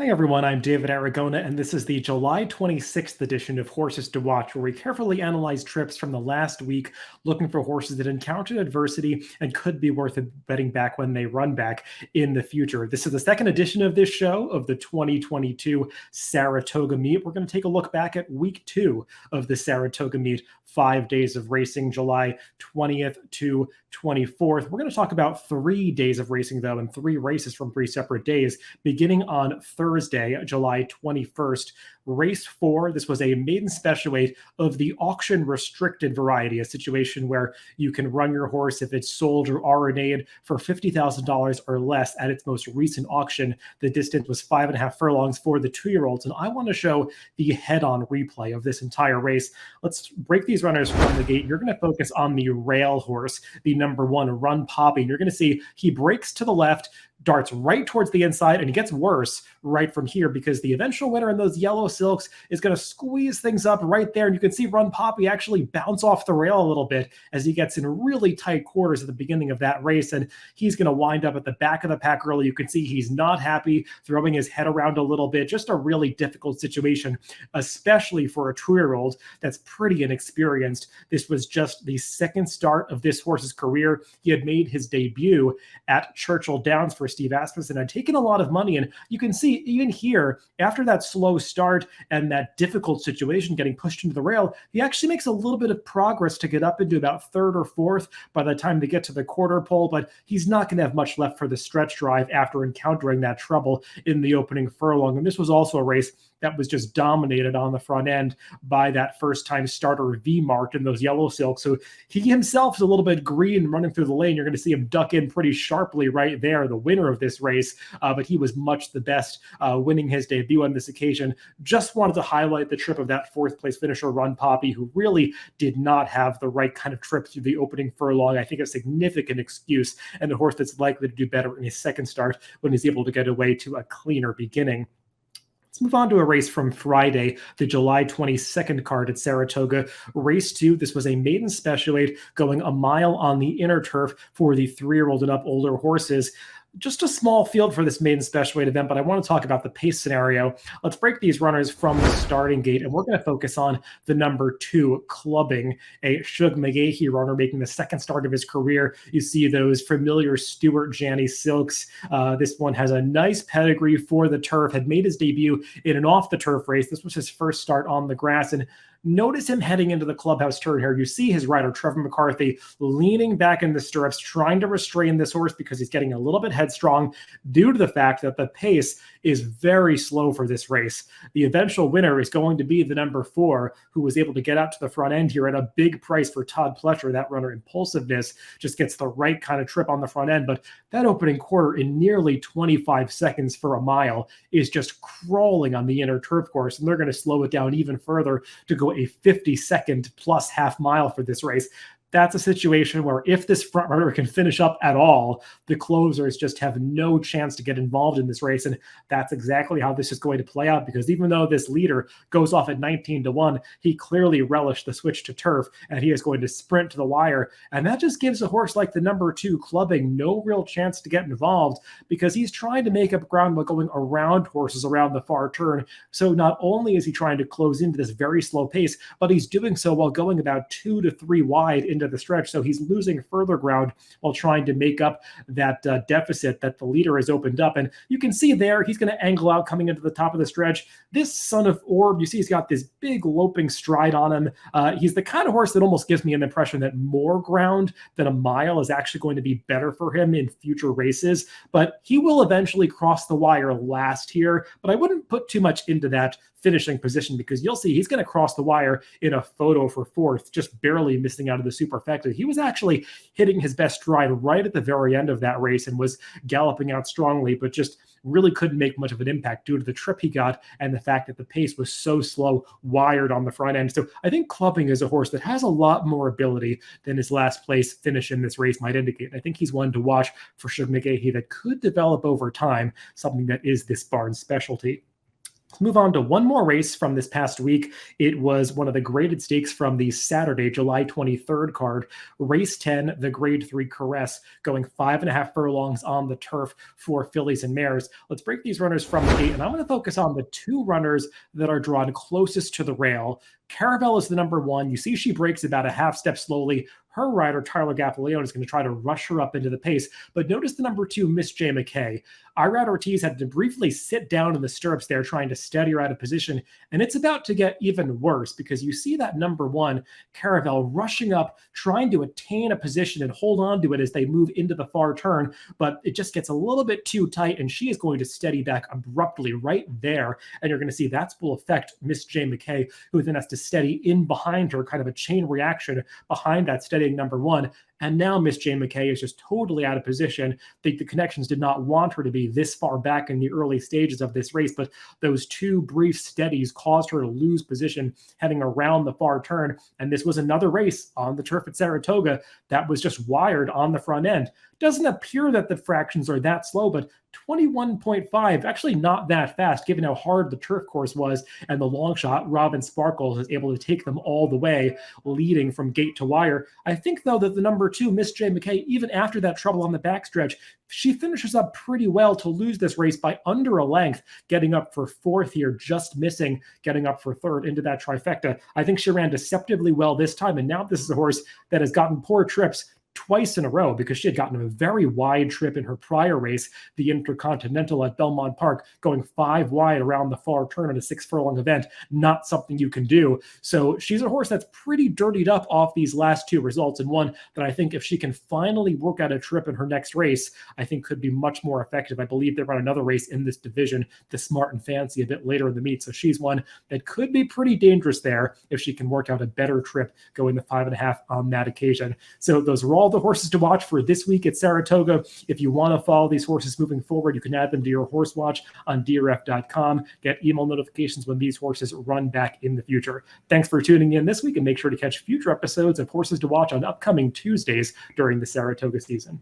Hi everyone, I'm David Aragona, and this is the July 26th edition of Horses to Watch, where we carefully analyze trips from the last week, looking for horses that encountered adversity and could be worth betting back when they run back in the future. This is the second edition of this show of the 2022 Saratoga meet. We're going to take a look back at week 2 of the Saratoga meet, 5 days of racing, July 20th to 24th. We're going to talk about 3 days of racing, though, and 3 races from 3 separate days, beginning on Thursday, July 21st. Race 4, this was a maiden special weight of the auction restricted variety, a situation where you can run your horse if it's sold or RNA'd for $50,000 or less at its most recent auction. The distance was 5.5 furlongs for the 2-year-olds, and I want to show the head-on replay of this entire race. Let's break these runners from the gate. You're going to focus on the rail horse, the number 1, Run Poppy. And you're going to see he breaks to the left, darts right towards the inside, and it gets worse right from here because the eventual winner in those yellow silks is going to squeeze things up right there. And you can see Run Poppy actually bounce off the rail a little bit as he gets in really tight quarters at the beginning of that race. And he's going to wind up at the back of the pack early. You can see he's not happy, throwing his head around a little bit. Just a really difficult situation, especially for a 2-year-old that's pretty inexperienced. This was just the second start of this horse's career. He had made his debut at Churchill Downs for Steve Asmussen, had taken a lot of money. And you can see even here, after that slow start and that difficult situation getting pushed into the rail, he actually makes a little bit of progress to get up into about 3rd or 4th by the time they get to the quarter pole, but he's not going to have much left for the stretch drive after encountering that trouble in the opening furlong. And this was also a race that was just dominated on the front end by that first-time starter V-Mart in those yellow silks. So he himself is a little bit green running through the lane. You're going to see him duck in pretty sharply right there, the winner of this race, but he was much the best, winning his debut on this occasion. Just wanted to highlight the trip of that 4th-place finisher, Run Poppy, who really did not have the right kind of trip through the opening furlong. I think a significant excuse, and a horse that's likely to do better in his second start when he's able to get away to a cleaner beginning. Let's move on to a race from Friday, the July 22nd card at Saratoga. Race 2, this was a maiden special weight going a mile on the inner turf for the 3-year-old and up older horses. Just a small field for this maiden special weight event, but I want to talk about the pace scenario. Let's break these runners from the starting gate, and we're going to focus on the number 2, Clubbing, a Shug McKay runner making the second start of his career. You see those familiar Stuart Janney silks. This one has a nice pedigree for the turf, had made his debut in an off-the-turf race. This was his first start on the grass, and notice him heading into the clubhouse turn here. You see his rider, Trevor McCarthy, leaning back in the stirrups, trying to restrain this horse because he's getting a little bit headstrong due to the fact that the pace is very slow for this race. The eventual winner is going to be the number 4, who was able to get out to the front end here at a big price for Todd Pletcher. That runner, Impulsiveness, just gets the right kind of trip on the front end. But that opening quarter in nearly 25 seconds for a mile is just crawling on the inner turf course, and they're going to slow it down even further to go a 50-second plus half mile for this race. That's a situation where if this front runner can finish up at all, the closers just have no chance to get involved in this race. And that's exactly how this is going to play out, because even though this leader goes off at 19-1, he clearly relished the switch to turf, and he is going to sprint to the wire. And that just gives a horse like the number 2, Clubbing, no real chance to get involved, because he's trying to make up ground by going around horses around the far turn. So not only is he trying to close into this very slow pace, but he's doing so while going about 2 to 3 wide into the stretch. So he's losing further ground while trying to make up that deficit that the leader has opened up. And you can see there, he's going to angle out coming into the top of the stretch. This Son of Orb, you see he's got this big loping stride on him. He's the kind of horse that almost gives me an impression that more ground than a mile is actually going to be better for him in future races. But he will eventually cross the wire last here. But I wouldn't put too much into that finishing position, because you'll see he's going to cross the wire in a photo for 4th, just barely missing out of the superfecta. He was actually hitting his best stride right at the very end of that race and was galloping out strongly, but just really couldn't make much of an impact due to the trip he got and the fact that the pace was so slow, wired on the front end. So I think Clubbing is a horse that has a lot more ability than his last place finish in this race might indicate. I think he's one to watch for Shug McKay that could develop over time, something that is this barn's specialty. Let's move on to one more race from this past week. It was one of the graded stakes from the Saturday, July 23rd card. Race 10, the Grade 3 Caress, going 5.5 furlongs on the turf for fillies and mares. Let's break these runners from the gate, and I'm going to focus on the two runners that are drawn closest to the rail. Caravel is the number one. You see she breaks about a half step slowly. Her rider, Tyler Gaffalione, is going to try to rush her up into the pace. But notice the number two, Miss J. McKay. Irad Ortiz had to briefly sit down in the stirrups there trying to steady her out of position. And it's about to get even worse because you see that number one, Caravel, rushing up, trying to attain a position and hold on to it as they move into the far turn. But it just gets a little bit too tight, and she is going to steady back abruptly right there. And you're going to see that will affect Miss J. McKay, who then has to steady in behind her, kind of a chain reaction behind that steadying number one. And now Miss J. McKay is just totally out of position. The connections did not want her to be this far back in the early stages of this race, but those two brief steadies caused her to lose position heading around the far turn. And this was another race on the turf at Saratoga that was just wired on the front end. Doesn't appear that the fractions are that slow, but 21.5, actually not that fast given how hard the turf course was, and the long shot, Robin Sparkles, is able to take them all the way, leading from gate to wire. I think, though, that the number two, Miss J. McKay, even after that trouble on the backstretch, she finishes up pretty well to lose this race by under a length, getting up for fourth here, just missing getting up for third into that trifecta. I think she ran deceptively well this time, and now this is a horse that has gotten poor trips twice in a row because she had gotten a very wide trip in her prior race, the Intercontinental at Belmont Park, going 5 wide around the far turn in a 6 furlong event. Not something you can do. So she's a horse that's pretty dirtied up off these last two results, and one that I think if she can finally work out a trip in her next race, I think could be much more effective. I believe they run another race in this division, the Smart and Fancy, a bit later in the meet. So she's one that could be pretty dangerous there if she can work out a better trip going the 5.5 on that occasion. So those are all the horses to watch for this week at Saratoga. If you want to follow these horses moving forward, you can add them to your horse watch on DRF.com. Get email notifications when these horses run back in the future. Thanks for tuning in this week, and make sure to catch future episodes of Horses to Watch on upcoming Tuesdays during the Saratoga season.